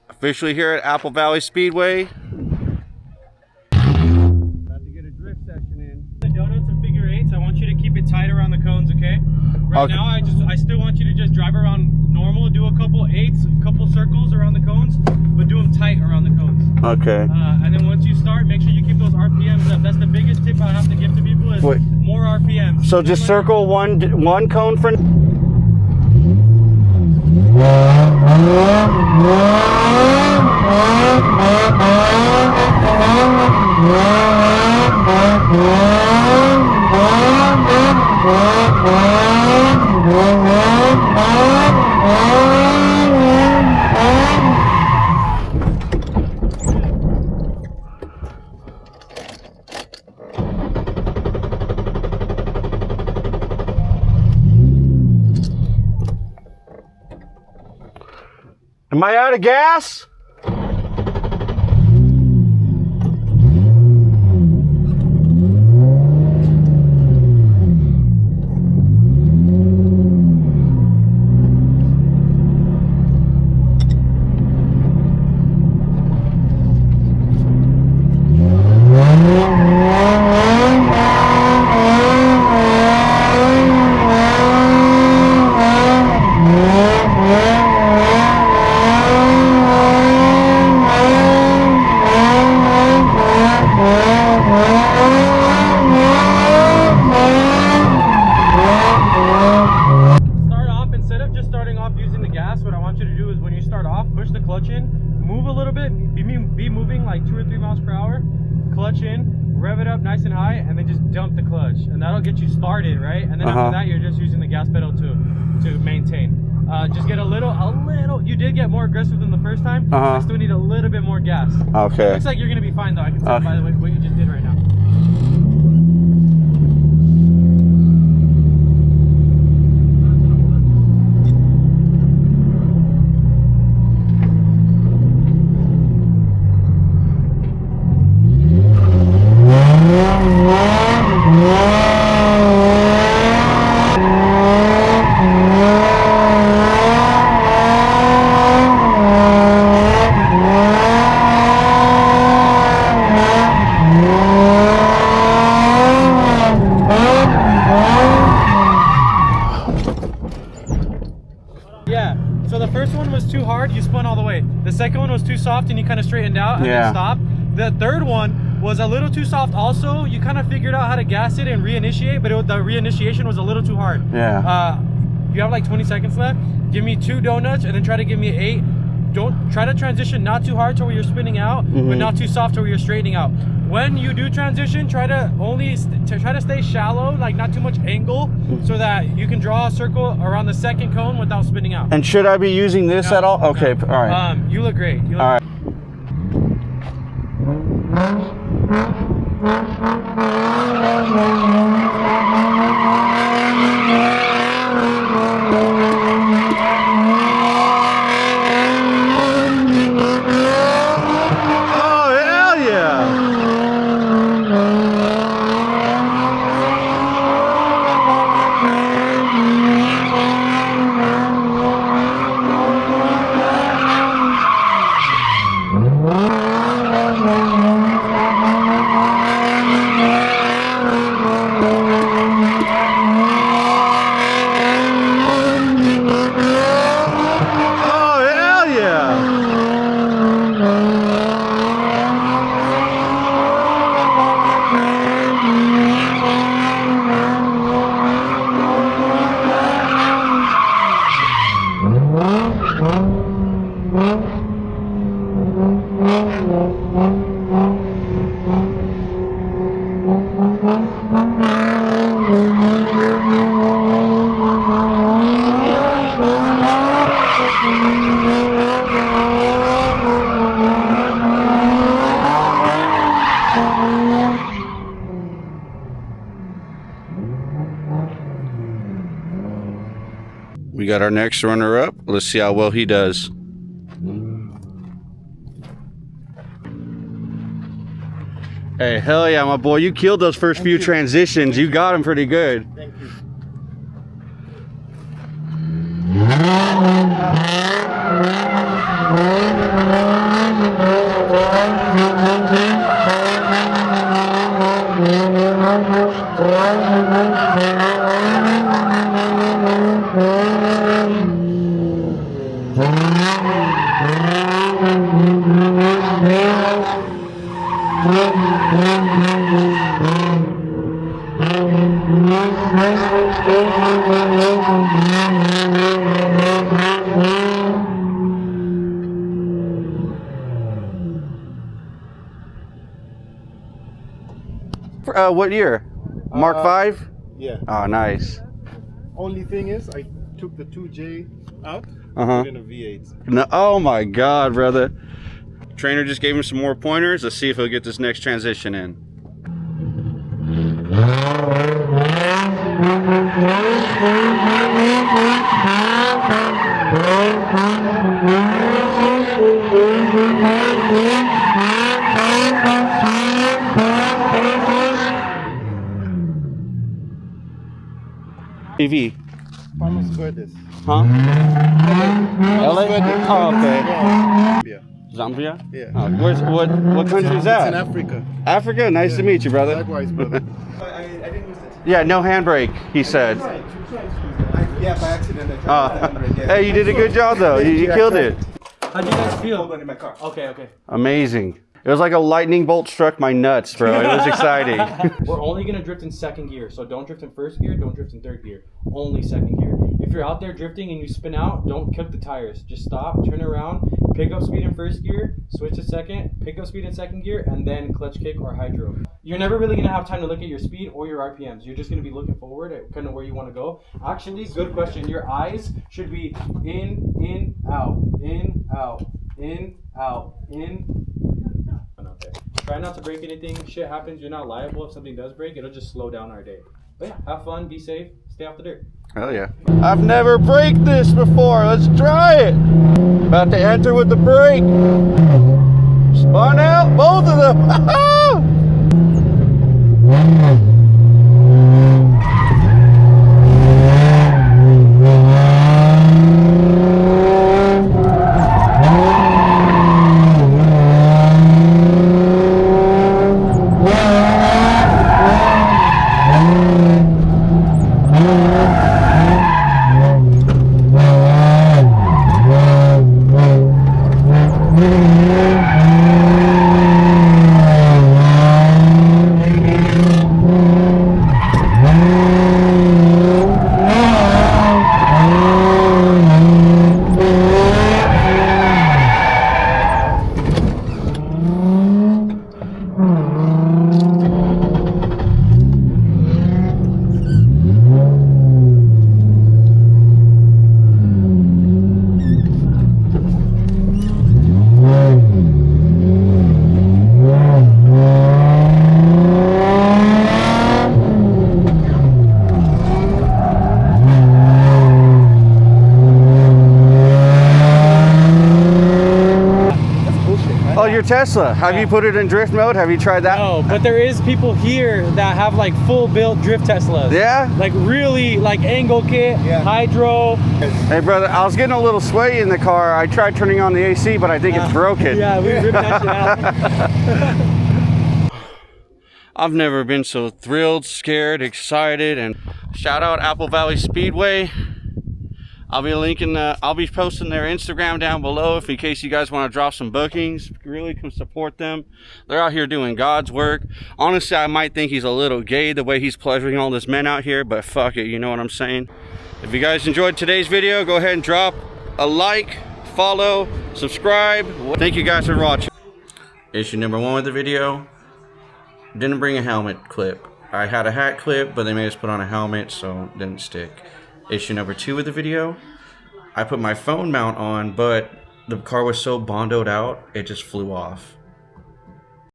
Officially here at Apple Valley Speedway. About to get a drift session in. The donuts and figure eights, I want you to keep it tight around the cones, okay? Right now, I still want you to just drive around normal, do a couple eights, a couple circles around the cones, but do them tight around the cones. Okay. And then once you start, make sure you keep those RPMs up. That's the biggest tip I have to give to people is more RPMs. So just circle one cone for. Am I out of gas? Clutch in, rev it up nice and high, and then just dump the clutch, and that'll get you started, right? And then after that, you're just using the gas pedal to maintain. Just get a little. You did get more aggressive than the first time. I still need a little bit more gas. Okay. Looks like you're gonna be fine though. I can tell by the way what you just did right now. So the first one was too hard, you spun all the way. The second one was too soft and you kind of straightened out and then stopped. The third one was a little too soft also. You kind of figured out how to gas it and reinitiate, but the reinitiation was a little too hard. Yeah. You have like 20 seconds left. Give me 2 donuts and then try to give me 8. Don't try to transition not too hard to where you're spinning out, but not too soft to where you're straightening out. When you do transition, try to stay shallow, like not too much angle, so that you can draw a circle around the second cone without spinning out. And should I be using this at all? Okay, all right. You look great. You look all right. We got our next runner up. Let's see how well he does. Hey, hell yeah, my boy. You killed those first few transitions. You got them pretty good. Thank you. What year? Mark 5? Yeah. Oh, nice. Only thing is, I took the 2J out. Uh-huh. Put in a V8. No, oh my God, brother. Trainer just gave him some more pointers. Let's see if he'll get this next transition in. TV. Palmas Verdes. Huh? LA? Verdes. Oh, okay. Yeah. Zambia? Yeah. Oh, what country is that? It's in Africa. Africa? Nice to meet you, brother. Likewise, brother. I didn't use it. Yeah, no handbrake, he said. Yeah, by accident. I tried the handbrake, yeah. Hey, you did a good job, though. You killed it. How'd you guys feel? Hold on in my car. Okay. Amazing. It was like a lightning bolt struck my nuts, bro. It was exciting. We're only gonna drift in second gear, so don't drift in first gear, don't drift in third gear. Only second gear. If you're out there drifting and you spin out, don't kick the tires. Just stop, turn around, pick up speed in first gear, switch to second, pick up speed in second gear, and then clutch kick or hydro. You're never really gonna have time to look at your speed or your RPMs. You're just gonna be looking forward at kind of where you want to go. Actually, good question. Your eyes should be in, out, in, out, in, out, in. Okay. Try not to break anything. Shit happens. You're not liable if something does break. It'll just slow down our day. But yeah, have fun, be safe, stay off the dirt. Hell yeah. I've never braked this before. Let's try it. About to enter with the brake. Spun out, both of them. Oh, your Tesla. Have you put it in drift mode? Have you tried that? No, but there is people here that have like full built drift Teslas. Yeah? Like really like angle kit, hydro. Hey, brother, I was getting a little sweaty in the car. I tried turning on the AC, but I think it's broken. Yeah, we ripped that shit out. I've never been so thrilled, scared, excited, and shout out Apple Valley Speedway. I'll be posting their Instagram down below in case you guys want to drop some bookings. Really come support them. They're out here doing God's work. Honestly, I might think he's a little gay the way he's pleasuring all this men out here, but fuck it, you know what I'm saying? If you guys enjoyed today's video, go ahead and drop a like, follow, subscribe. Thank you guys for watching. Issue number 1 with the video. Didn't bring a helmet clip. I had a hat clip, but they made us put on a helmet, so it didn't stick. Issue number 2 with the video. I put my phone mount on, but the car was so bondoed out, it just flew off.